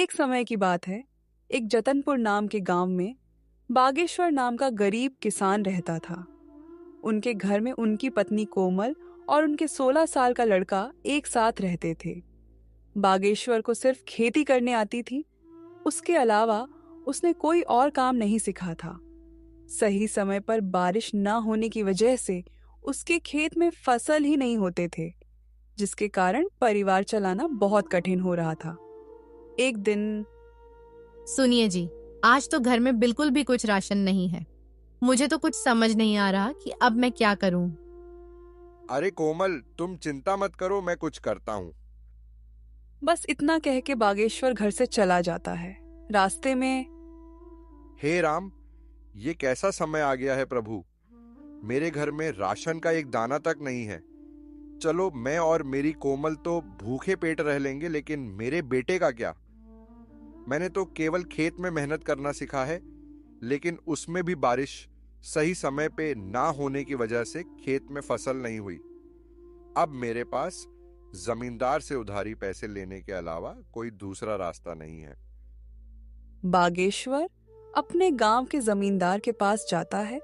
एक समय की बात है। एक जतनपुर नाम के गांव में बागेश्वर नाम का गरीब किसान रहता था। उनके घर में उनकी पत्नी कोमल और उनके 16 साल का लड़का एक साथ रहते थे। बागेश्वर को सिर्फ खेती करने आती थी। उसके अलावा उसने कोई और काम नहीं सीखा था। सही समय पर बारिश न होने की वजह से उसके खेत में फसल ही नहीं होते थे, जिसके कारण परिवार चलाना बहुत कठिन हो रहा था। एक दिन सुनिए जी, आज तो घर में बिल्कुल भी कुछ राशन नहीं है। मुझे तो कुछ समझ नहीं आ रहा कि अब मैं क्या करूं। अरे कोमल, तुम चिंता मत करो, मैं कुछ करता हूँ। बस इतना कह के बागेश्वर घर से चला जाता है। रास्ते में हे राम, ये कैसा समय आ गया है प्रभु। मेरे घर में राशन का एक दाना तक नहीं है। चलो, मैं और मेरी कोमल तो भूखे पेट रह लेंगे, लेकिन मेरे बेटे का क्या। मैंने तो केवल खेत में मेहनत करना सीखा है, लेकिन उसमें भी बारिश सही समय पे ना होने की वजह से खेत में फसल नहीं हुई। अब मेरे पास जमींदार से उधारी पैसे लेने के अलावा कोई दूसरा रास्ता नहीं है। बागेश्वर अपने गांव के जमींदार के पास जाता है।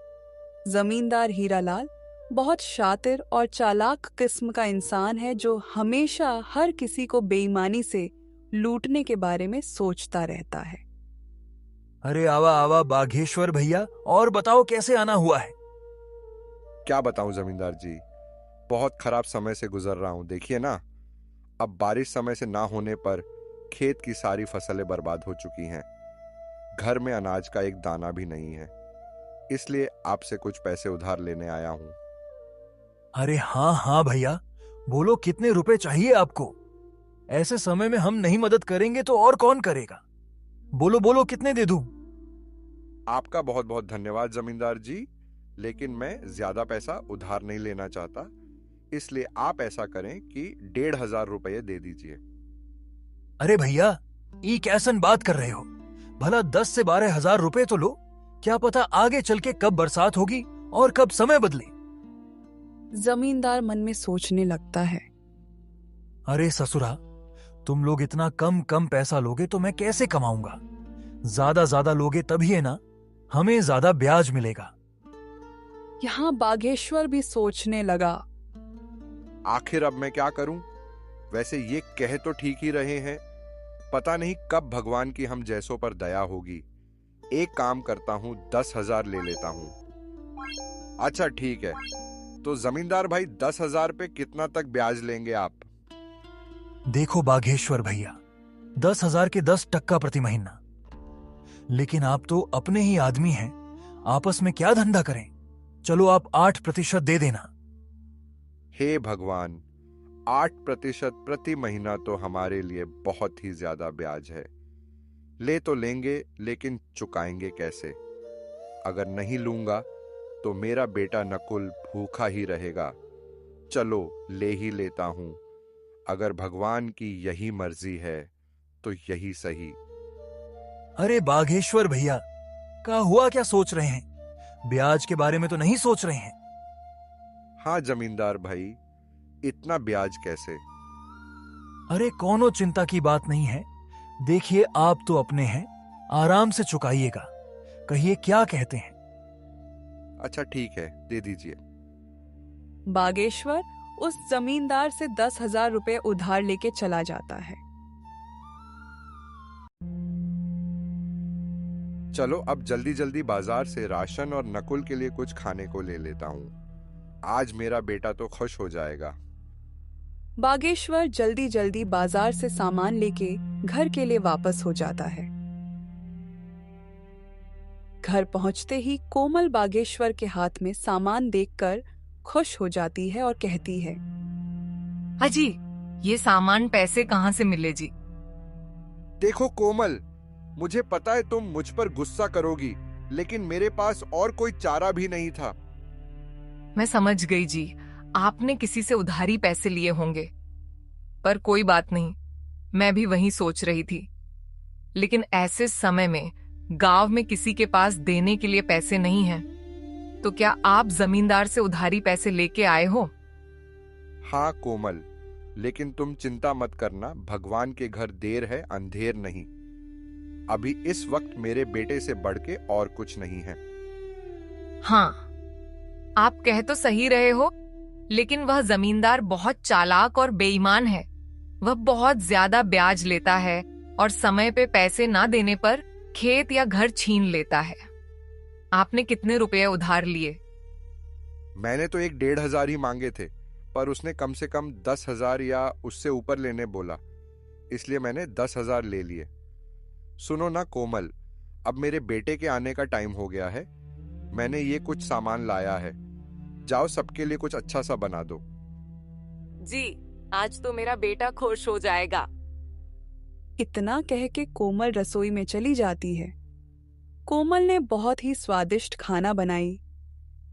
जमींदार हीरालाल बहुत शातिर और चालाक किस्म का इंसान है, जो हमेशा हर किसी को बेईमानी से लूटने के बारे में सोचता रहता है। अरे आवा आवा बाघेश्वर भैया, और बताओ कैसे आना हुआ है। क्या बताऊं जमींदार जी, बहुत खराब समय से गुजर रहा हूं। देखिए ना, अब बारिश समय से ना होने पर खेत की सारी फसलें बर्बाद हो चुकी हैं। घर में अनाज का एक दाना भी नहीं है, इसलिए आपसे कुछ पैसे उधार लेने आया हूं। अरे हाँ हाँ भैया, बोलो कितने रुपए चाहिए आपको। ऐसे समय में हम नहीं मदद करेंगे तो और कौन करेगा। बोलो बोलो, कितने दे दूं। आपका बहुत बहुत धन्यवाद जमींदार जी, लेकिन मैं ज्यादा पैसा उधार नहीं लेना चाहता, इसलिए आप ऐसा करें कि 1,500 रुपये दे दीजिए। अरे भैया, ये कैसन बात कर रहे हो। भला 10 से 12 हजार रुपए तो लो। क्या पता आगे चल के कब बरसात होगी और कब समय बदले। जमींदार मन में सोचने लगता है। अरे ससुरा, तुम लोग इतना कम कम पैसा लोगे तो मैं कैसे कमाऊंगा। ज्यादा लोगे तभी है ना, हमें ज्यादा ब्याज मिलेगा। यहाँ बागेश्वर भी सोचने लगा। आखिर अब मैं क्या करूं। वैसे ये कह तो ठीक ही रहे हैं, पता नहीं कब भगवान की हम जैसों पर दया होगी। एक काम करता हूं, 10,000 ले लेता हूं। अच्छा ठीक है, तो जमींदार भाई 10,000 पे कितना तक ब्याज लेंगे आप। देखो बाघेश्वर भैया, 10,000 के 10% प्रति महीना। लेकिन आप तो अपने ही आदमी हैं, आपस में क्या धंधा करें। चलो आप 8% दे देना। हे भगवान, 8% प्रति महीना तो हमारे लिए बहुत ही ज्यादा ब्याज है। ले तो लेंगे, लेकिन चुकाएंगे कैसे। अगर नहीं लूंगा तो मेरा बेटा नकुल भूखा ही रहेगा। चलो ले ही लेता हूं। अगर भगवान की यही मर्जी है तो यही सही। अरे बाघेश्वर भैया, क्या हुआ, क्या सोच रहे हैं। ब्याज के बारे में तो नहीं सोच रहे हैं। हाँ जमींदार भाई, इतना ब्याज कैसे। अरे कोनो चिंता की बात नहीं है। देखिए आप तो अपने हैं, आराम से चुकाइएगा। कहिए क्या कहते हैं। अच्छा ठीक है, दे दीजिए। बागेश्वर उस जमींदार से 10,000 रुपए उधार लेके चला जाता है। चलो अब जल्दी जल्दी बाजार से राशन और नकुल के लिए कुछ खाने को ले लेता हूं। आज मेरा बेटा तो खुश हो जाएगा। बागेश्वर जल्दी जल्दी बाजार से सामान लेके घर के लिए वापस हो जाता है। घर पहुंचते ही कोमल बागेश्वर के हाथ में सामान देखकर खुश हो जाती है और कहती है, अजी, ये सामान पैसे कहाँ से मिले जी। देखो कोमल, मुझे पता है तुम मुझ पर गुस्सा करोगी, लेकिन मेरे पास और कोई चारा भी नहीं था। मैं समझ गई जी, आपने किसी से उधारी पैसे लिए होंगे। पर कोई बात नहीं, मैं भी वही सोच रही थी। लेकिन ऐसे समय में गांव में किसी के पास देने के लिए पैसे नहीं हैं, तो क्या आप जमींदार से उधारी पैसे लेके आए हो? हाँ कोमल, लेकिन तुम चिंता मत करना, भगवान के घर देर है अंधेर नहीं। अभी इस वक्त मेरे बेटे से बढ़ के और कुछ नहीं है। हाँ, आप कह तो सही रहे हो, लेकिन वह जमींदार बहुत चालाक और बेईमान है। वह बहुत ज्यादा ब्याज लेता है और समय पे पैसे ना देने पर खेत या घर छीन लेता है। आपने कितने रुपए उधार लिए? मैंने तो 1,500 ही मांगे थे, पर उसने कम से कम 10,000 या उससे ऊपर लेने बोला, इसलिए मैंने 10,000 ले लिए। सुनो ना कोमल, अब मेरे बेटे के आने का टाइम हो गया है। मैंने ये कुछ सामान लाया है, जाओ सबके लिए कुछ अच्छा सा बना दो। जी, आज तो मेरा बेटा खुश हो जाएगा। इतना कह के कोमल रसोई में चली जाती है। कोमल ने बहुत ही स्वादिष्ट खाना बनाई।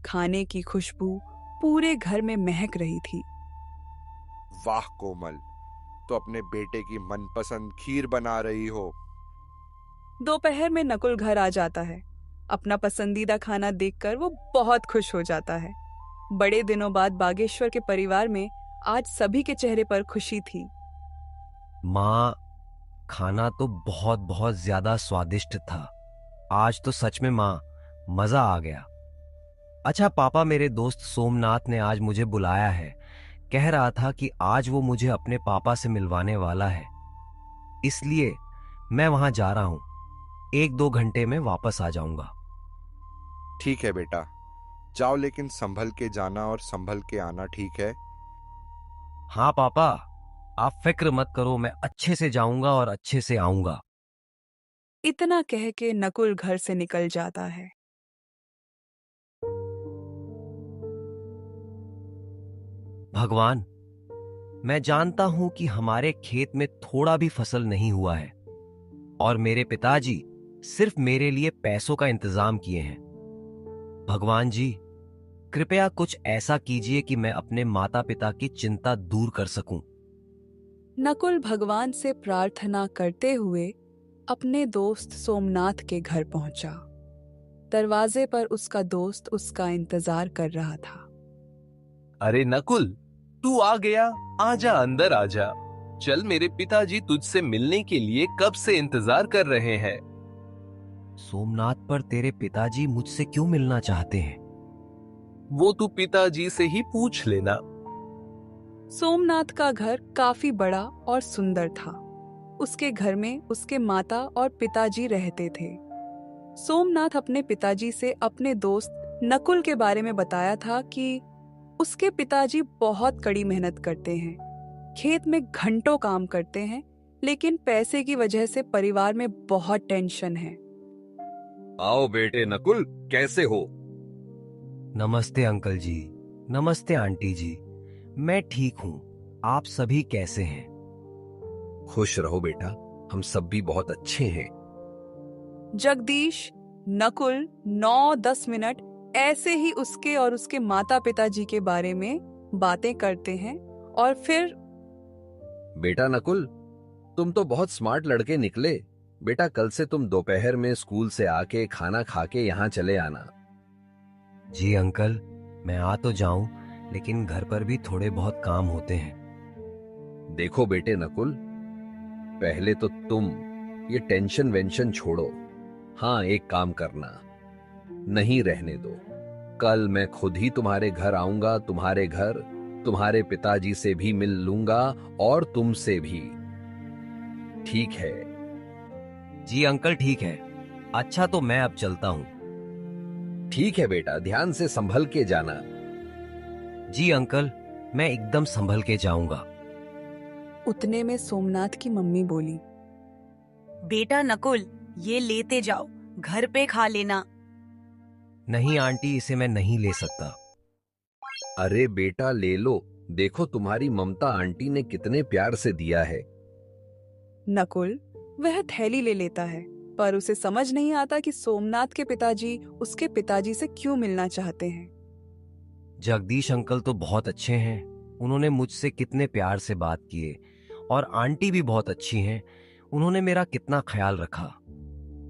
खाने की खुशबू पूरे घर में महक रही थी। वाह कोमल, तो अपने बेटे की मनपसंद खीर बना रही हो। दोपहर में नकुल घर आ जाता है। अपना पसंदीदा खाना देखकर वो बहुत खुश हो जाता है। बड़े दिनों बाद बागेश्वर के परिवार में आज सभी के चेहरे पर खुशी थी। माँ, खाना तो बहुत बहुत ज्यादा स्वादिष्ट था। आज तो सच में माँ, मजा आ गया। अच्छा पापा, मेरे दोस्त सोमनाथ ने आज मुझे बुलाया है। कह रहा था कि आज वो मुझे अपने पापा से मिलवाने वाला है, इसलिए मैं वहां जा रहा हूं। 1-2 घंटे में वापस आ जाऊंगा। ठीक है बेटा, जाओ, लेकिन संभल के जाना और संभल के आना, ठीक है? हाँ पापा, आप फिक्र मत करो, मैं अच्छे से जाऊंगा और अच्छे से आऊंगा। इतना कह के नकुल घर से निकल जाता है। भगवान, मैं जानता हूं कि हमारे खेत में थोड़ा भी फसल नहीं हुआ है और मेरे पिताजी सिर्फ मेरे लिए पैसों का इंतजाम किए हैं। भगवान जी, कृपया कुछ ऐसा कीजिए कि मैं अपने माता पिता की चिंता दूर कर सकूं। नकुल भगवान से प्रार्थना करते हुए अपने दोस्त सोमनाथ के घर पहुंचा। दरवाजे पर उसका दोस्त उसका इंतजार कर रहा था। अरे नकुल, तू आ गया। आजा, अंदर आजा। चल, मेरे पिताजी तुझसे मिलने के लिए कब से इंतजार कर रहे हैं। सोमनाथ, पर तेरे पिताजी मुझसे क्यों मिलना चाहते हैं? वो तू पिताजी से ही पूछ लेना। सोमनाथ का घर काफी बड़ा और सुंदर था। उसके घर में उसके माता और पिताजी रहते थे। सोमनाथ अपने पिताजी से अपने दोस्त नकुल के बारे में बताया था कि उसके पिताजी बहुत कड़ी मेहनत करते हैं, खेत में घंटों काम करते हैं, लेकिन पैसे की वजह से परिवार में बहुत टेंशन है। आओ बेटे नकुल, कैसे हो? नमस्ते अंकल जी। नमस्ते आंटी जी। मैं ठीक हूं, आप सभी कैसे हैं? खुश रहो बेटा, हम सब भी बहुत अच्छे हैं। जगदीश, नकुल 9-10 मिनट ऐसे ही उसके और उसके माता पिताजी के बारे में बातें करते हैं और फिर बेटा नकुल, तुम तो बहुत स्मार्ट लड़के निकले। बेटा, कल से तुम दोपहर में स्कूल से आके खाना खा के यहाँ चले आना। जी अंकल, मैं आ तो जाऊं, लेकिन घर पर भी थोड़े बहुत काम होते हैं। देखो बेटे नकुल, पहले तो तुम ये टेंशन वेंशन छोड़ो। हाँ, एक काम करना, नहीं रहने दो। कल मैं खुद ही तुम्हारे घर आऊंगा। तुम्हारे घर तुम्हारे पिताजी से भी मिल लूंगा और तुमसे भी, ठीक है? जी अंकल, ठीक है। अच्छा, तो मैं अब चलता हूं। ठीक है बेटा, ध्यान से संभल के जाना। जी अंकल, मैं एकदम संभल के जाऊंगा। उतने में सोमनाथ की मम्मी बोली, बेटा नकुल, ये लेते जाओ, घर पे खा लेना। नहीं आंटी, इसे मैं नहीं ले सकता। अरे बेटा, ले लो। देखो तुम्हारी ममता आंटी ने कितने प्यार से दिया है। नकुल वह थैली ले लेता है, पर उसे समझ नहीं आता कि सोमनाथ के पिताजी उसके पिताजी से क्यों मिलना चाहते हैं। जगदीश अंकल तो बहुत अच्छे हैं, उन्होंने मुझसे कितने प्यार से बात किए, और आंटी भी बहुत अच्छी हैं, उन्होंने मेरा कितना ख्याल रखा,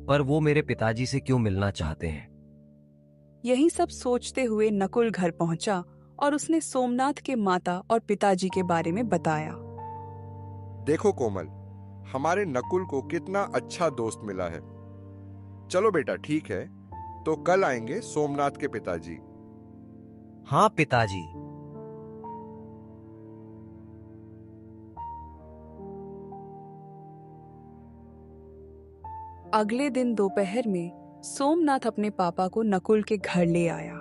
पर वो मेरे पिताजी से क्यों मिलना चाहते हैं। यही सब सोचते हुए नकुल घर पहुंचा और उसने सोमनाथ के माता और पिताजी के बारे में बताया। देखो कोमल, हमारे नकुल को कितना अच्छा दोस्त मिला है। चलो बेटा, ठीक है, तो कल आएंगे सोमनाथ के पिताजी। हाँ पिताजी। अगले दिन दोपहर में सोमनाथ अपने पापा को नकुल के घर ले आया।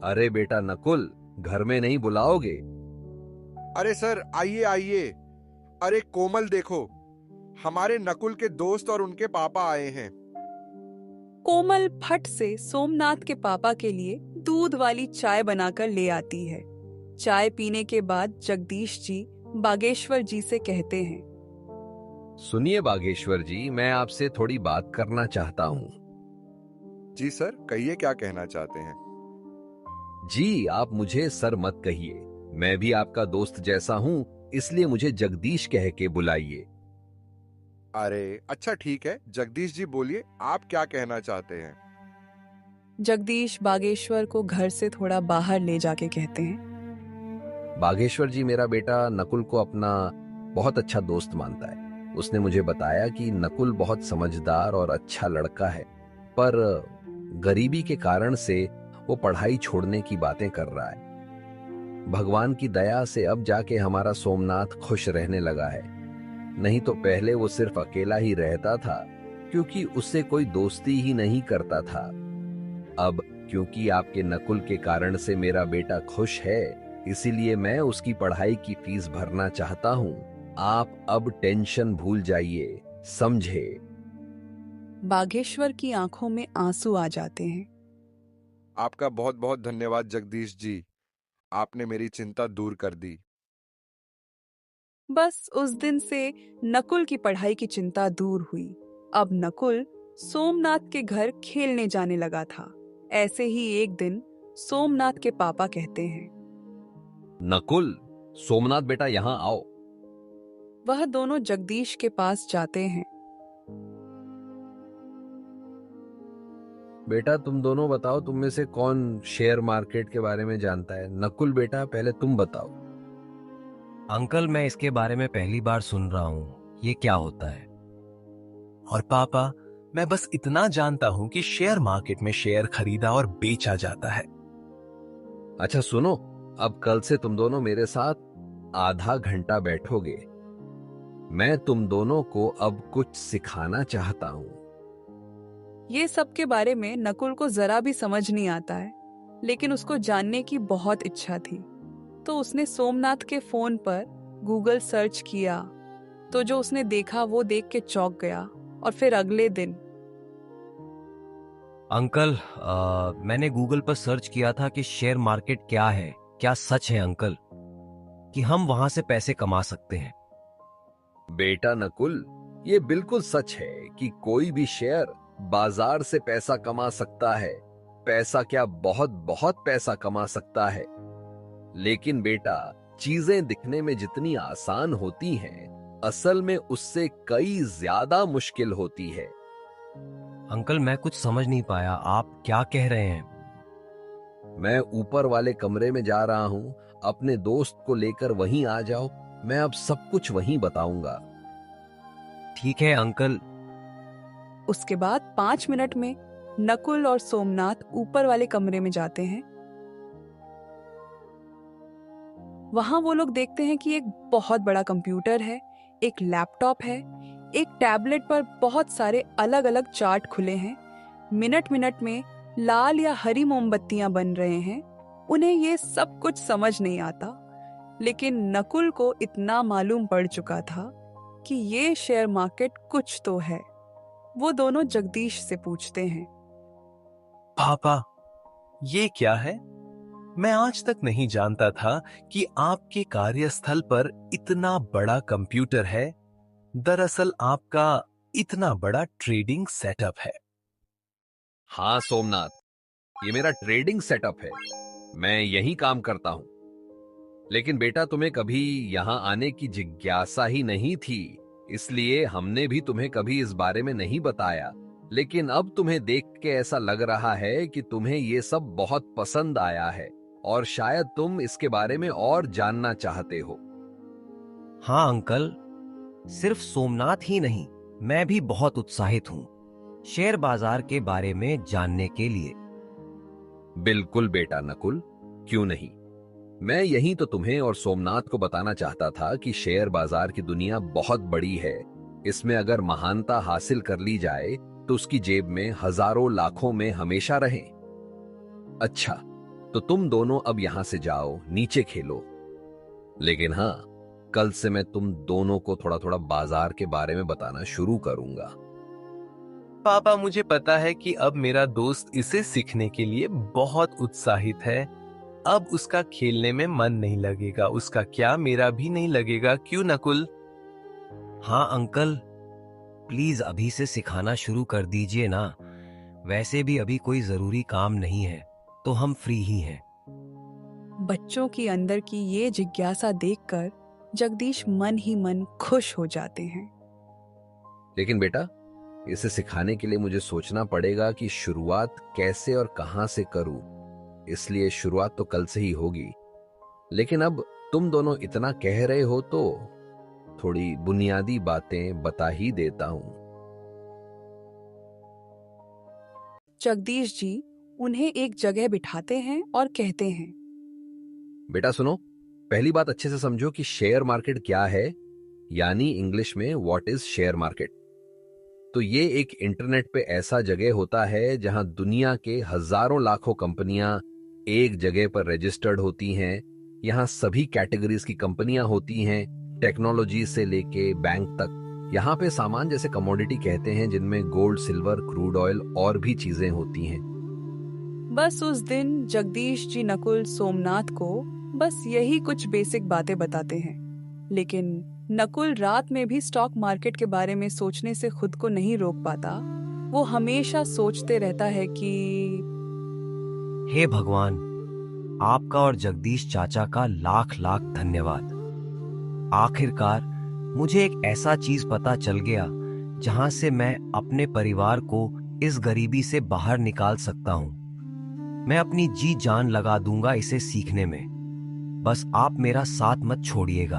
अरे बेटा नकुल, घर में नहीं बुलाओगे? अरे सर, आइए आइए। अरे कोमल देखो, हमारे नकुल के दोस्त और उनके पापा आए हैं। कोमल फट से सोमनाथ के पापा के लिए दूध वाली चाय बनाकर ले आती है। चाय पीने के बाद जगदीश जी बागेश्वर जी से कहते हैं, सुनिए बागेश्वर जी, मैं आपसे थोड़ी बात करना चाहता हूं। जी सर, कहिए क्या कहना चाहते हैं। जी, आप मुझे सर मत कहिए, मैं भी आपका दोस्त जैसा हूं, इसलिए मुझे जगदीश कह के बुलाइए। अरे अच्छा ठीक है, जगदीश जी बोलिए, आप क्या कहना चाहते हैं। जगदीश बागेश्वर को घर से थोड़ा बाहर ले जाके कहते हैं, बागेश्वर जी, मेरा बेटा नकुल को अपना बहुत अच्छा दोस्त मानता है। उसने मुझे बताया कि नकुल बहुत समझदार और अच्छा लड़का है, पर गरीबी के कारण से वो पढ़ाई छोड़ने की बातें कर रहा है। भगवान की दया से अब जाके हमारा सोमनाथ खुश रहने लगा है, नहीं तो पहले वो सिर्फ अकेला ही रहता था, क्योंकि उससे कोई दोस्ती ही नहीं करता था। अब क्योंकि आपके नकुल के कारण से मेरा बेटा खुश है, इसीलिए मैं उसकी पढ़ाई की फीस भरना चाहता हूं। आप अब टेंशन भूल जाइए, समझे? बागेश्वर की आंखों में आंसू आ जाते हैं। आपका बहुत बहुत धन्यवाद जगदीश जी, आपने मेरी चिंता दूर कर दी। बस उस दिन से नकुल की पढ़ाई की चिंता दूर हुई। अब नकुल सोमनाथ के घर खेलने जाने लगा था। ऐसे ही एक दिन सोमनाथ के पापा कहते हैं, नकुल, सोमनाथ बेटा यहां आओ। वह दोनों जगदीश के पास जाते हैं। बेटा तुम दोनों बताओ, तुम में से कौन शेयर मार्केट के बारे में जानता है? नकुल बेटा, पहले तुम बताओ। अंकल, मैं इसके बारे में पहली बार सुन रहा हूँ, ये क्या होता है? और पापा, मैं बस इतना जानता हूं कि शेयर मार्केट में शेयर खरीदा और बेचा जाता है। अच्छा सुनो, अब कल से तुम दोनों मेरे साथ आधा घंटा बैठोगे। मैं तुम दोनों को अब कुछ सिखाना चाहता हूं। ये सब के बारे में नकुल को जरा भी समझ नहीं आता है, लेकिन उसको जानने की बहुत इच्छा थी। तो उसने सोमनाथ के फोन पर गूगल सर्च किया, तो जो उसने देखा वो देख के चौंक गया। और फिर अगले दिन अंकल, मैंने गूगल पर सर्च किया था कि शेयर मार्केट क्या है। क्या सच है अंकल कि हम वहां से पैसे कमा सकते हैं? बेटा नकुल, ये बिल्कुल सच है कि कोई भी शेयर बाजार से पैसा कमा सकता है। पैसा क्या, बहुत बहुत पैसा कमा सकता है। लेकिन बेटा, चीजें दिखने में जितनी आसान होती हैं, असल में उससे कई ज्यादा मुश्किल होती है। अंकल, मैं कुछ समझ नहीं पाया, आप क्या कह रहे हैं? मैं ऊपर वाले कमरे में जा रहा हूं, अपने दोस्त को लेकर वहीं आ जाओ। मैं अब सब कुछ वहीं बताऊंगा। ठीक है अंकल। उसके बाद 5 मिनट में नकुल और सोमनाथ ऊपर वाले कमरे में जाते हैं। वहां वो लोग देखते हैं कि एक बहुत बड़ा कंप्यूटर है, एक लैपटॉप है, एक टैबलेट पर बहुत सारे अलग अलग चार्ट खुले हैं। मिनट मिनट में लाल या हरी मोमबत्तियां बन रहे हैं। उन्हें ये सब कुछ समझ नहीं आता, लेकिन नकुल को इतना मालूम पड़ चुका था कि ये शेयर मार्केट कुछ तो है। वो दोनों जगदीश से पूछते हैं, पापा, ये क्या है? मैं आज तक नहीं जानता था कि आपके कार्यस्थल पर इतना बड़ा कंप्यूटर है। दरअसल आपका इतना बड़ा ट्रेडिंग सेटअप है। हाँ सोमनाथ, ये मेरा ट्रेडिंग सेटअप है। मैं यही काम करता हूं। लेकिन बेटा, तुम्हें कभी यहां आने की जिज्ञासा ही नहीं थी, इसलिए हमने भी तुम्हें कभी इस बारे में नहीं बताया। लेकिन अब तुम्हें देख के ऐसा लग रहा है कि तुम्हें ये सब बहुत पसंद आया है और शायद तुम इसके बारे में और जानना चाहते हो। हाँ अंकल, सिर्फ सोमनाथ ही नहीं, मैं भी बहुत उत्साहित हूँ शेयर बाजार के बारे में जानने के लिए। बिल्कुल बेटा नकुल, क्यों नहीं। मैं यही तो तुम्हें और सोमनाथ को बताना चाहता था कि शेयर बाजार की दुनिया बहुत बड़ी है। इसमें अगर महानता हासिल कर ली जाए तो उसकी जेब में हजारों लाखों में हमेशा रहे। अच्छा, तो तुम दोनों अब यहां से जाओ, नीचे खेलो। लेकिन हाँ, कल से मैं तुम दोनों को थोड़ा थोड़ा बाजार के बारे में बताना शुरू करूंगा। पापा, मुझे पता है कि अब मेरा दोस्त इसे सीखने के लिए बहुत उत्साहित है। अब उसका खेलने में मन नहीं लगेगा। उसका क्या, मेरा भी नहीं लगेगा, क्यों नकुल? हाँ अंकल, प्लीज अभी से सिखाना शुरू कर दीजिए ना। वैसे भी अभी कोई जरूरी काम नहीं है, तो हम फ्री ही हैं। बच्चों की अंदर की ये जिज्ञासा देखकर जगदीश मन ही मन खुश हो जाते हैं। लेकिन बेटा, इसे सिखाने के लिए मुझे सोचना पड़ेगा कि शुरुआत कैसे और कहां से करूं। इसलिए शुरुआत तो कल से ही होगी। लेकिन अब तुम दोनों इतना कह रहे हो तो थोड़ी बुनियादी बातें बता ही देता हूं। जगदीश जी उन्हें एक जगह बिठाते हैं और कहते हैं, बेटा सुनो, पहली बात अच्छे से समझो कि शेयर मार्केट क्या है, यानी इंग्लिश में व्हाट इज शेयर मार्केट। तो ये एक इंटरनेट पे ऐसा जगह होता है जहां दुनिया के हजारों लाखों कंपनियां एक जगह पर रजिस्टर्ड होती हैं। यहाँ सभी कैटेगरीज की कंपनियां होती हैं, टेक्नोलॉजी से लेके बैंक तक। यहाँ पे सामान जैसे कमोडिटी कहते हैं, जिनमें गोल्ड, सिल्वर, क्रूड ऑयल और भी चीजें होती हैं। बस उस दिन जगदीश जी नकुल सोमनाथ को बस यही कुछ बेसिक बातें बताते हैं। लेकिन नकुल रात में भी स्टॉक मार्केट के बारे में सोचने से खुद को नहीं रोक पाता। वो हमेशा सोचते रहता है कि हे भगवान, आपका और जगदीश चाचा का लाख लाख धन्यवाद। आखिरकार मुझे एक ऐसा चीज पता चल गया जहां से मैं अपने परिवार को इस गरीबी से बाहर निकाल सकता हूं। मैं अपनी जी जान लगा दूंगा इसे सीखने में। बस आप मेरा साथ मत छोड़िएगा।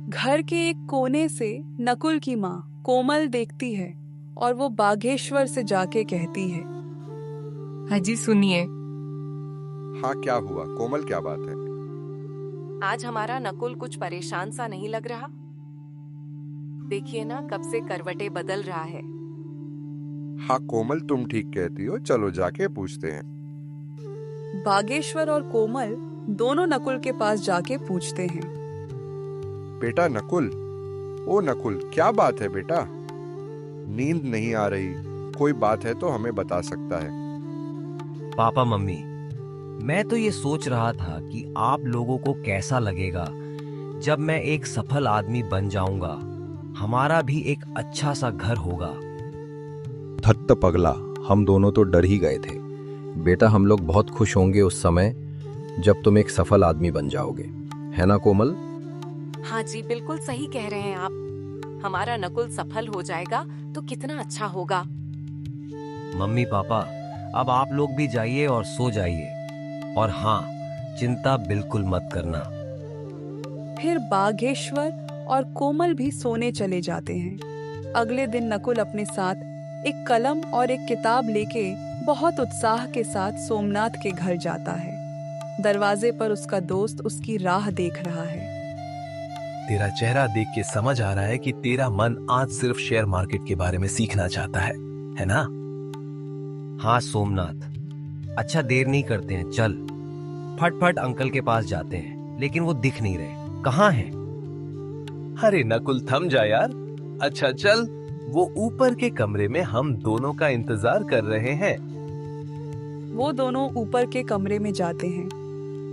घर के एक कोने से नकुल की माँ कोमल देखती है और वो बागेश्वर से जाके कहती है, हाजी सुनिए। हाँ, क्या हुआ कोमल, क्या बात है? आज हमारा नकुल कुछ परेशान सा नहीं लग रहा? देखिए ना, कब से करवटें बदल रहा है। हाँ कोमल, तुम ठीक कहती हो, चलो जाके पूछते हैं। बागेश्वर और कोमल दोनों नकुल के पास जाके पूछते हैं, बेटा नकुल, ओ नकुल, क्या बात है बेटा? नींद नहीं आ रही, कोई बात है तो हमें बता सकता है। पापा मम्मी, मैं तो ये सोच रहा था कि आप लोगों को कैसा लगेगा जब मैं एक सफल आदमी बन जाऊंगा। हमारा भी एक अच्छा सा घर होगा। धत्त पगला, हम दोनों तो डर ही गए थे। बेटा, हम लोग बहुत खुश होंगे उस समय जब तुम एक सफल आदमी बन जाओगे, है ना कोमल? हाँ जी, बिल्कुल सही कह रहे हैं आप। हमारा नकुल सफल हो जाएगा तो कितना अच्छा होगा। मम्मी पापा, अब आप लोग भी जाइए और सो जाइए। और हाँ, चिंता बिल्कुल मत करना। फिर बागेश्वर और कोमल भी सोने चले जाते हैं। अगले दिन नकुल अपने साथ एक कलम और एक किताब लेके बहुत उत्साह के साथ सोमनाथ के घर जाता है। दरवाजे पर उसका दोस्त उसकी राह देख रहा है। तेरा चेहरा देख के समझ आ रहा है कि तेरा मन आज सिर्फ शेयर मार्केट के बारे में सीखना चाहता है ना? हाँ सोमनाथ, अच्छा देर नहीं करते हैं, चल फटफट अंकल के पास जाते हैं। लेकिन वो दिख नहीं रहे, कहाँ हैं? अरे नकुल, थम जा यार। अच्छा चल, वो ऊपर के कमरे में हम दोनों का इंतजार कर रहे हैं। वो दोनों ऊपर के कमरे में जाते हैं।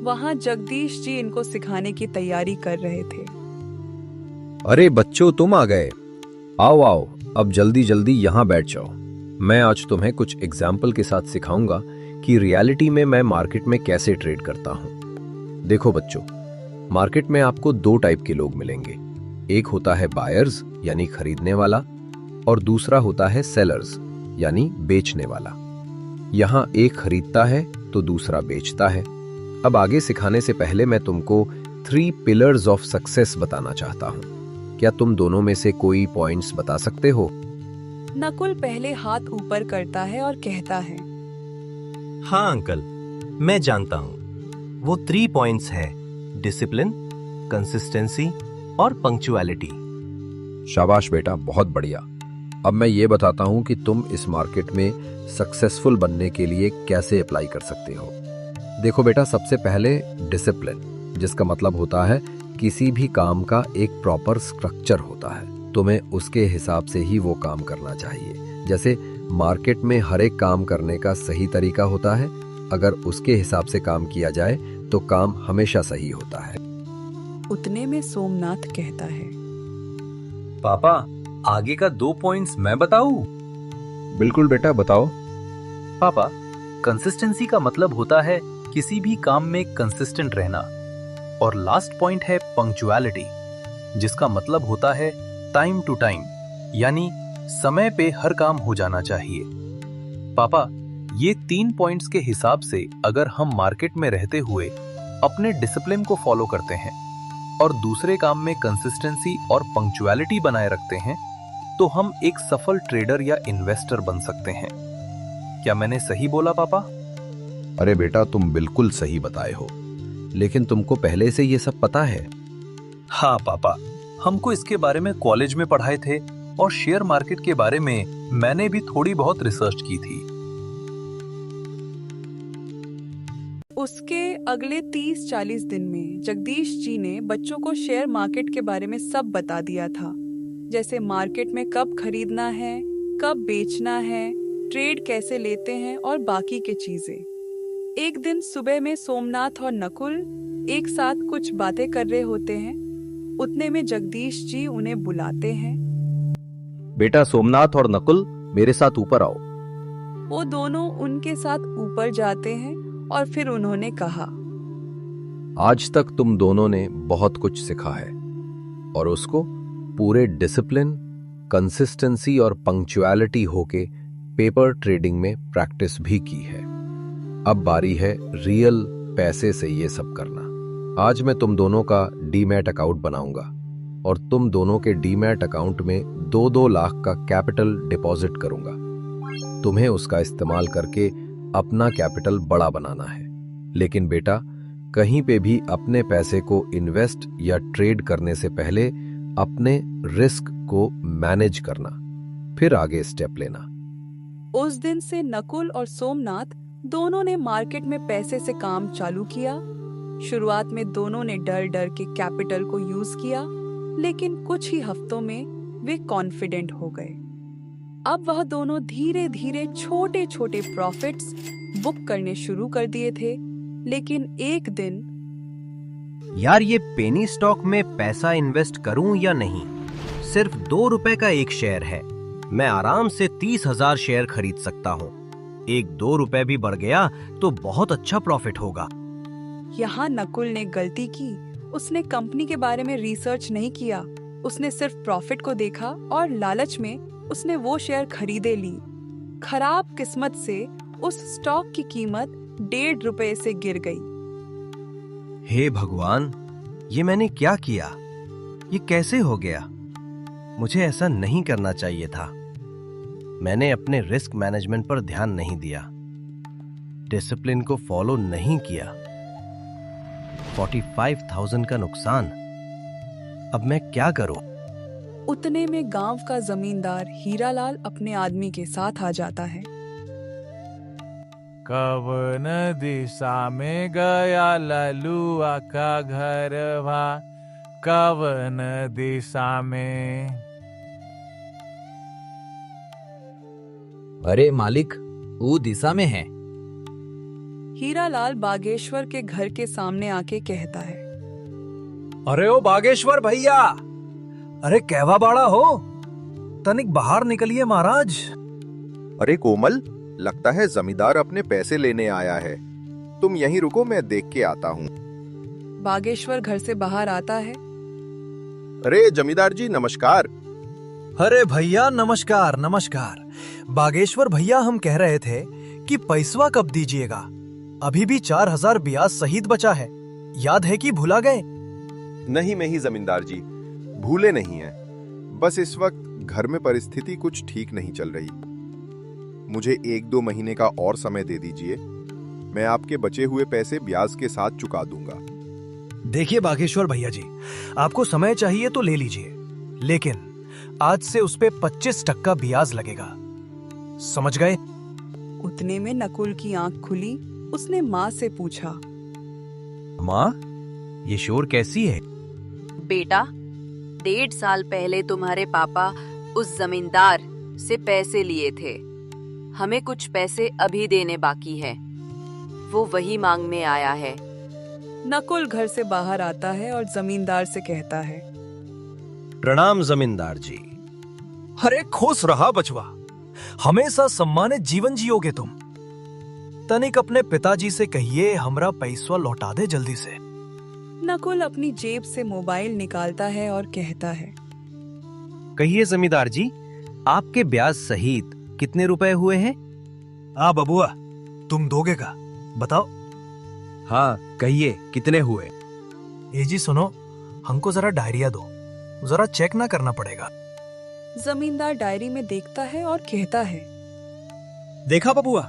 वहाँ जगदीश जी इनको सिखाने की तैयारी कर रहे थे। अरे बच्चों, तुम आ गए। आओ आओ, अब जल्दी जल्दी यहाँ बैठ जाओ। मैं आज तुम्हें कुछ एग्जाम्पल के साथ सिखाऊंगा कि रियलिटी में मैं मार्केट में कैसे ट्रेड करता हूँ। देखो बच्चों, मार्केट में आपको दो टाइप के लोग मिलेंगे। एक होता है बायर्स यानी खरीदने वाला, और दूसरा होता है सेलर्स यानी बेचने वाला। यहाँ एक खरीदता है तो दूसरा बेचता है। अब आगे सिखाने से पहले मैं तुमको 3 पिलर्स ऑफ सक्सेस बताना चाहता हूँ। क्या तुम दोनों में से कोई पॉइंट्स बता सकते हो? नकुल पहले हाथ ऊपर करता है और कहता है, हाँ अंकल, मैं जानता हूँ। वो 3 पॉइंट्स है, डिसिप्लिन, कंसिस्टेंसी और पंक्चुअलिटी। शाबाश बेटा, बहुत बढ़िया। अब मैं ये बताता हूँ कि तुम इस मार्केट में सक्सेसफुल बनने के लिए कैसे अप्लाई कर सकते हो। देखो बेटा, सबसे पहले डिसिप्लिन, जिसका मतलब होता है किसी भी काम का एक प्रॉपर स्ट्रक्चर होता है। तुम्हें उसके हिसाब से ही वो काम करना चाहिए। जैसे मार्केट में हर एक काम करने का सही तरीका होता है। अगर उसके हिसाब से काम किया जाए तो काम हमेशा सही होता है। उतने में सोमनाथ कहता है, पापा, आगे का 2 पॉइंट्स मैं बताऊं? बिल्कुल बेटा, बताओ। पापा, कंसिस्टेंसी का मतलब होता है किसी भी काम में कंसिस्टेंट रहना, और लास्ट पॉइंट है पंक्चुअलिटी, जिसका मतलब होता है टाइम टू टाइम, यानी समय पे हर काम हो जाना चाहिए। पापा, ये 3 पॉइंट्स के हिसाब से अगर हम मार्केट में रहते हुए अपने डिसिप्लिन को फॉलो करते हैं और दूसरे काम में कंसिस्टेंसी और पंक्चुअलिटी बनाए रखते हैं, तो हम एक सफल ट्रेडर या इन्वेस्टर बन सकते हैं। क्या मैंने सही बोला पापा? अरे बेटा, तुम बिल्कुल सही बताए हो, लेकिन तुमको पहले से ये सब पता है? हाँ पापा, हमको इसके बारे में कॉलेज में पढ़ाए थे और शेयर मार्केट के बारे में मैंने भी थोड़ी बहुत रिसर्च की थी। उसके अगले 30-40 दिन में जगदीश जी ने बच्चों को शेयर मार्केट के बारे में सब बता दिया था। जैसे मार्केट में कब खरीदना है, कब बेचना है, ट्रेड कैसे लेते हैं और बाकी के चीजें। एक दिन सुबह में सोमनाथ और नकुल एक साथ कुछ बातें कर रहे होते हैं। उतने में जगदीश जी उन्हें बुलाते हैं। बेटा सोमनाथ और नकुल, मेरे साथ ऊपर आओ। वो दोनों उनके साथ ऊपर जाते हैं और फिर उन्होंने कहा, आज तक तुम दोनों ने बहुत कुछ सीखा है और उसको पूरे डिसिप्लिन, कंसिस्टेंसी और पंक्चुअलिटी होके पेपर ट्रेडिंग में प्रैक्टिस भी की है। अब बारी है रियल पैसे से ये सब करना। आज मैं तुम दोनों का डीमैट अकाउंट बनाऊंगा और तुम दोनों के डीमैट अकाउंट में 2-2 लाख का कैपिटल डिपॉजिट करूंगा। तुम्हें उसका इस्तेमाल करके अपना कैपिटल बड़ा बनाना है। लेकिन बेटा, कहीं पे भी अपने पैसे को इन्वेस्ट या ट्रेड करने से पहले अपने रिस्क को मैनेज करना, फिर आगे स्टेप लेना। उस दिन से नकुल और सोमनाथ दोनों ने मार्केट में पैसे से काम चालू किया। शुरुआत में दोनों ने डर डर के कैपिटल को यूज किया, लेकिन कुछ ही हफ्तों में वे कॉन्फिडेंट हो गए। अब वह दोनों धीरे धीरे छोटे छोटे प्रॉफिट्स बुक करने शुरू कर दिए थे। लेकिन एक दिन, यार ये पेनी स्टॉक में पैसा इन्वेस्ट करूं या नहीं? सिर्फ 2 रुपए का एक शेयर है। मैं आराम से 30,000 शेयर खरीद सकता हूं। 1-2 रुपए भी बढ़ गया तो बहुत अच्छा प्रॉफिट होगा। यहाँ नकुल ने गलती की। उसने कंपनी के बारे में रिसर्च नहीं किया। उसने सिर्फ प्रॉफिट को देखा और लालच में उसने वो शेयर खरीदे ली। खराब किस्मत से उस स्टॉक की कीमत 1.5 रुपए से गिर गई। हे भगवान, ये मैंने क्या किया? ये कैसे हो गया? मुझे ऐसा नहीं करना चाहिए था। मैंने अपने रिस्क मैनेजमेंट पर ध्यान नहीं दिया, डिसिप्लिन को फॉलो नहीं किया। 45,000 का नुकसान। अब मैं क्या करूं? उतने में गांव का जमींदार हीरालाल अपने आदमी के साथ आ जाता है। कवन दिशा में गया ललुआ का घरवा, कवन दिशा में? अरे मालिक, वो दिशा में है। हीरालाल बागेश्वर के घर के सामने आके कहता है, अरे ओ बागेश्वर भैया, अरे कहवा बाड़ा हो, तनिक बाहर निकलिए महाराज। अरे कोमल, लगता है जमींदार अपने पैसे लेने आया है। तुम यहीं रुको, मैं देख के आता हूँ। बागेश्वर घर से बाहर आता है। अरे जमींदार जी, नमस्कार। अरे भैया नमस्कार नमस्कार। बागेश्वर भैया, हम कह रहे थे कि पैसवा कब दीजिएगा? अभी भी 4,000 ब्याज सहित बचा है, याद है कि भुला गए? नहीं जमींदार जी, भूले नहीं हैं, बस इस वक्त घर में परिस्थिति कुछ ठीक नहीं चल रही। मुझे 1-2 महीने का और समय दे दीजिए, मैं आपके बचे हुए पैसे ब्याज के साथ चुका दूंगा। देखिए बागेश्वर भैया जी, आपको समय चाहिए तो ले लीजिए, लेकिन आज से उस पे 25% ब्याज लगेगा, समझ गए? उतने में नकुल की आंख खुली। उसने माँ से पूछा, माँ, ये शोर कैसी है? बेटा, 1.5 साल पहले तुम्हारे पापा उस जमींदार से पैसे लिए थे। हमें कुछ पैसे अभी देने बाकी है। वो वही मांगने आया है। नकुल घर से बाहर आता है और जमींदार से कहता है, प्रणाम जमींदार जी। अरे खुश रहा बचवा, हमेशा सम्मानित जीवन जियोगे तुम। तनिक अपने पिताजी से कहिए हमरा पैसा लौटा दे जल्दी से। नकुल अपनी जेब से मोबाइल निकालता है और कहता है, कहिए जमींदार जी, आपके ब्याज सहित कितने रुपए हुए हैं? बबुआ, तुम दोगे का? बताओ। हाँ कहिए, कितने हुए? ए जी सुनो, हमको जरा डायरिया दो, जरा चेक ना करना पड़ेगा। जमींदार डायरी में देखता है और कहता है, देखा बबुआ,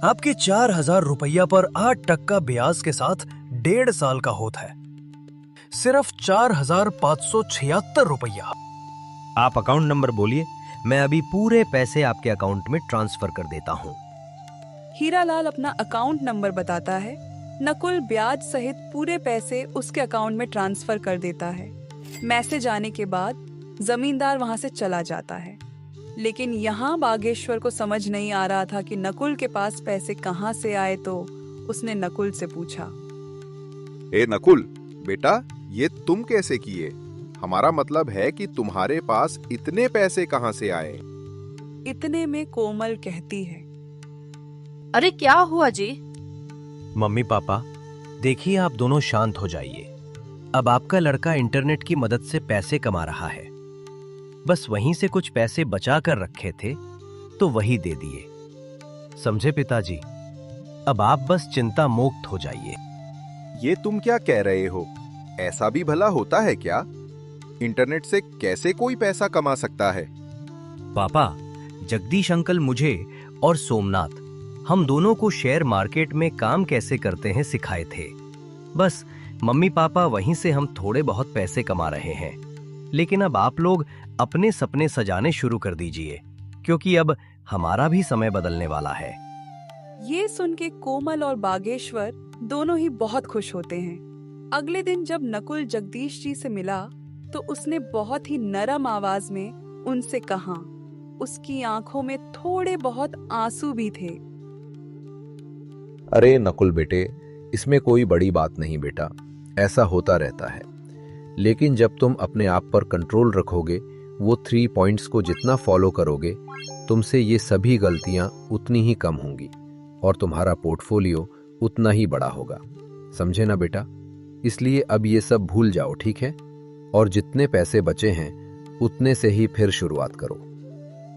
आपके 4,000 रुपया पर 8% ब्याज के साथ 1.5 साल का होता है, सिर्फ 4,576 रुपया। आप अकाउंट नंबर बोलिए, मैं अभी पूरे पैसे आपके अकाउंट में ट्रांसफर कर देता हूँ। हीरालाल अपना अकाउंट नंबर बताता है। नकुल ब्याज सहित पूरे पैसे उसके अकाउंट में ट्रांसफर कर देता है। मैसेज आने के बाद जमींदार वहां से चला जाता है, लेकिन यहाँ बागेश्वर को समझ नहीं आ रहा था कि नकुल के पास पैसे कहाँ से आए। तो उसने नकुल से पूछा, ए नकुल बेटा, ये तुम कैसे किए? हमारा मतलब है कि तुम्हारे पास इतने पैसे कहाँ से आए? इतने में कोमल कहती है, अरे क्या हुआ जी? मम्मी पापा, देखिए आप दोनों शांत हो जाइए। अब आपका लड़का इंटरनेट की मदद से पैसे कमा रहा है। बस वहीं से कुछ पैसे बचा कर रखे थे तो वही दे दिए, समझे पिताजी? अब आप बस चिंता मुक्त हो जाइए। ये तुम क्या कह रहे हो? ऐसा भी भला होता है क्या? इंटरनेट से कैसे कोई पैसा कमा सकता है? पापा, जगदीश अंकल मुझे और सोमनाथ, हम दोनों को शेयर मार्केट में काम कैसे करते हैं सिखाए थे। बस मम्मी पापा वहीं से हम थोड़े बहुत पैसे कमा रहे हैं। लेकिन अब आप लोग अपने सपने सजाने शुरू कर दीजिए, क्योंकि अब हमारा भी समय बदलने वाला है। ये सुन के कोमल और बागेश्वर दोनों ही बहुत खुश होते हैं। अगले दिन जब नकुल जगदीश जी से मिला तो उसने बहुत ही नरम आवाज में उनसे कहा। उसकी आंखों में थोड़े बहुत आंसू भी थे। अरे नकुल बेटे, इसमें कोई बड़ी बात नहीं बेटा, ऐसा होता रहता है। लेकिन जब तुम अपने आप पर कंट्रोल रखोगे, वो 3 पॉइंट्स को जितना फॉलो करोगे, तुमसे ये सभी गलतियां उतनी ही कम होंगी और तुम्हारा पोर्टफोलियो उतना ही बड़ा होगा, समझे ना बेटा? इसलिए अब ये सब भूल जाओ, ठीक है? और जितने पैसे बचे हैं उतने से ही फिर शुरुआत करो।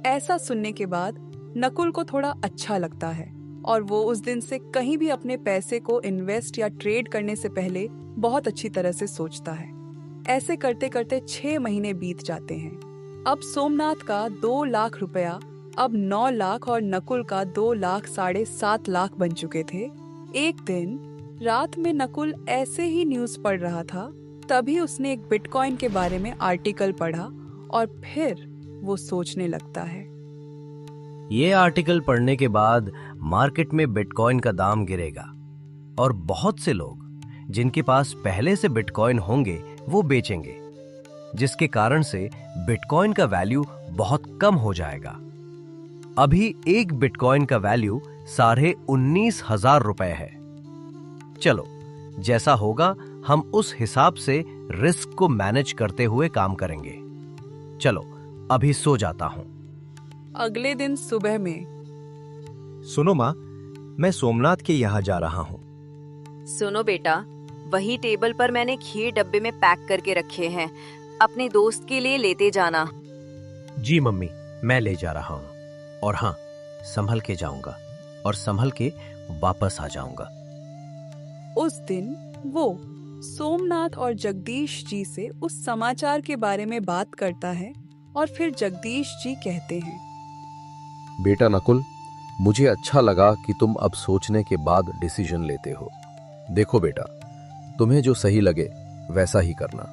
ऐसा सुनने के बाद नकुल को थोड़ा अच्छा लगता है और वो उस दिन से कहीं भी अपने पैसे को इन्वेस्ट या ट्रेड करने से पहले बहुत अच्छी तरह से सोचता है। ऐसे करते करते 6 महीने बीत जाते हैं। अब सोमनाथ का 2 लाख रुपया अब 9 लाख और नकुल का 2 लाख 7.5 लाख बन चुके थे। एक दिन रात में नकुल ऐसे ही न्यूज पढ़ रहा था, तभी उसने एक बिटकॉइन के बारे में आर्टिकल पढ़ा और फिर वो सोचने लगता है। ये आर्टिकल पढ़ने के बाद मार्केट में बिटकॉइन का दाम गिरेगा और बहुत से लोग जिनके पास पहले से बिटकॉइन होंगे वो बेचेंगे, जिसके कारण से बिटकॉइन का वैल्यू बहुत कम हो जाएगा। अभी एक बिटकॉइन का वैल्यू 19,500 रुपए है। चलो, जैसा होगा हम उस हिसाब से रिस्क को मैनेज करते हुए काम करेंगे। चलो, अभी सो जाता हूं। अगले दिन सुबह में, सुनो माँ, मैं सोमनाथ के यहाँ जा रहा हूँ। सुनो बेटा, वही टेबल पर मैंने खीर डब्बे में पैक करके रखे हैं, अपने दोस्त के लिए लेते जाना। जी मम्मी, मैं ले जा रहा हूँ। और हाँ, संभल के जाऊंगा और संभल के वापस आ जाऊंगा। उस दिन वो सोमनाथ और जगदीश जी से उस समाचार के बारे में बात करता है और फिर जगदीश जी कहते हैं, बेटा नकुल, मुझे अच्छा लगा कि तुम अब सोचने के बाद डिसीजन लेते हो। देखो बेटा, तुम्हें जो सही लगे वैसा ही करना।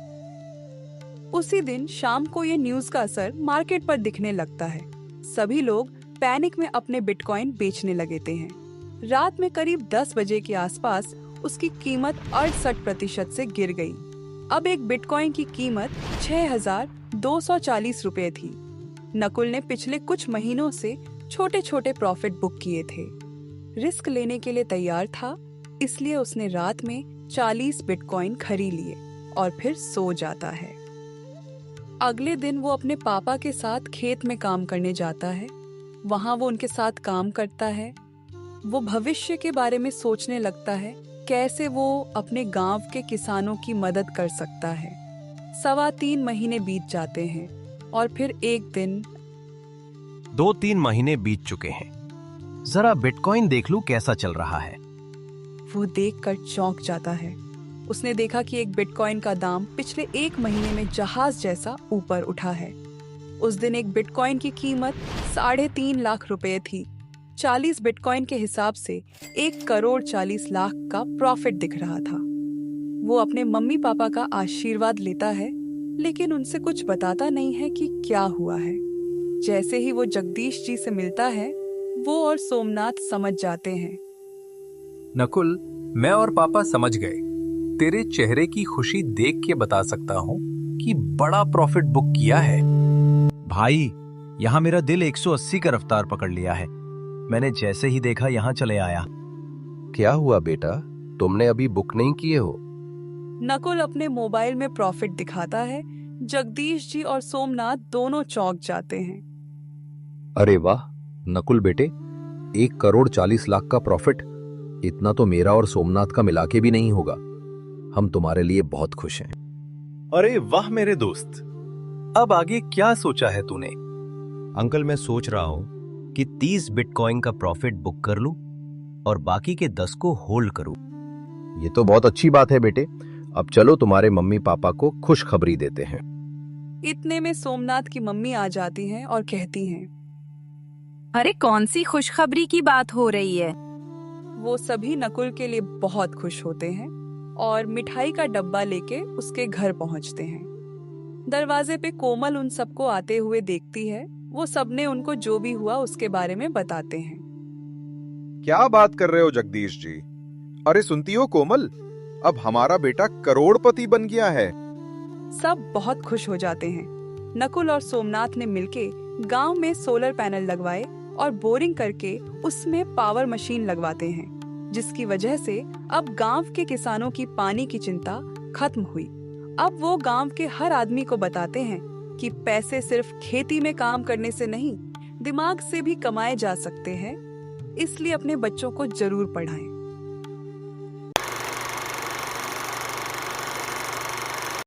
उसी दिन शाम को ये न्यूज का असर मार्केट पर दिखने लगता है। सभी लोग पैनिक में अपने बिटकॉइन बेचने लगते हैं। रात में करीब 10 बजे के आसपास उसकी कीमत 68% से गिर गई। अब एक बिटकॉइन की कीमत 6,240 रुपए थी। नकुल ने पिछले कुछ महीनों से छोटे छोटे प्रॉफिट बुक किए थे। रिस्क लेने के लिए तैयार था, इसलिए उसने रात में 40 बिटकॉइन खरीद लिए और फिर सो जाता है। अगले दिन वो अपने पापा के साथ खेत में काम करने जाता है। वहाँ वो उनके साथ काम करता है। वो भविष्य के बारे में सोचने लगता है, कैसे वो अपने गांव के किसानों की मदद कर सकता है। 3.25 महीने बीत जाते हैं और फिर एक दिन 2-3 महीने बीत चुके हैं। जरा बिटकॉइन देख लूं कैसा चल रहा है। वो देखकर चौंक जाता है। उसने देखा कि एक बिटकॉइन का दाम पिछले 1 महीने में जहाज जैसा ऊपर उठा है। उस दिन एक बिटकॉइन की कीमत 3.5 लाख रुपए थी। 40 बिटकॉइन के हिसाब से 1,40,00,000 का प्रॉफिट दिख रहा था। वो अपने मम्मी पापा का आशीर्वाद लेता है, लेकिन उनसे कुछ बताता नहीं है कि क्या हुआ है। जैसे ही वो जगदीश जी से मिलता है, वो और सोमनाथ समझ जाते हैं। नकुल, मैं और पापा समझ गए। तेरे चेहरे की खुशी देख के बता सकता हूँ कि बड़ा प्रॉफिट बुक किया है। भाई, यहाँ मेरा दिल 180 का रफ्तार पकड़ लिया है। मैंने जैसे ही देखा यहाँ चले आया। क्या हुआ बेटा, तुमने अभी बुक नहीं किए हो? नकुल अपने मोबाइल में प्रॉफिट दिखाता है। जगदीश जी और सोमनाथ दोनों चौंक जाते हैं। अरे वाह नकुल बेटे, 1,40,00,000 का प्रॉफिट, इतना तो मेरा और सोमनाथ का मिला के भी नहीं होगा। हम तुम्हारे लिए बहुत खुश हैं। अरे वाह मेरे दोस्त, अब आगे क्या सोचा है तूने? अंकल, मैं सोच रहा हूँ कि 30 बिटकॉइन का प्रॉफिट बुक कर लूं और बाकी के 10 को होल्ड करूं। ये तो बहुत अच्छी बात है बेटे। अब चलो तुम्हारे मम्मी पापा को खुशखबरी देते हैं। इतने में सोमनाथ की मम्मी आ जाती हैं और कहती हैं, अरे कौन सी खुशखबरी की बात हो रही है? वो सभी नकुल के लिए बहुत खुश होते हैं और मिठाई का डब्बा लेके उसके घर पहुंचते हैं। दरवाजे पे कोमल उन सबको आते हुए देखती है। वो सबने उनको जो भी हुआ उसके बारे में बताते हैं। क्या बात कर रहे हो जगदीश जी? अरे सुनती हो कोमल, अब हमारा बेटा करोड़पति बन गया है। सब बहुत खुश हो जाते हैं। नकुल और सोमनाथ ने मिलके गांव में सोलर पैनल लगवाए और बोरिंग करके उसमें पावर मशीन लगवाते हैं, जिसकी वजह से अब गांव के किसानों की पानी की चिंता खत्म हुई। अब वो गांव के हर आदमी को बताते हैं कि पैसे सिर्फ खेती में काम करने से नहीं, दिमाग से भी कमाए जा सकते हैं। इसलिए अपने बच्चों को जरूर पढ़ाएं।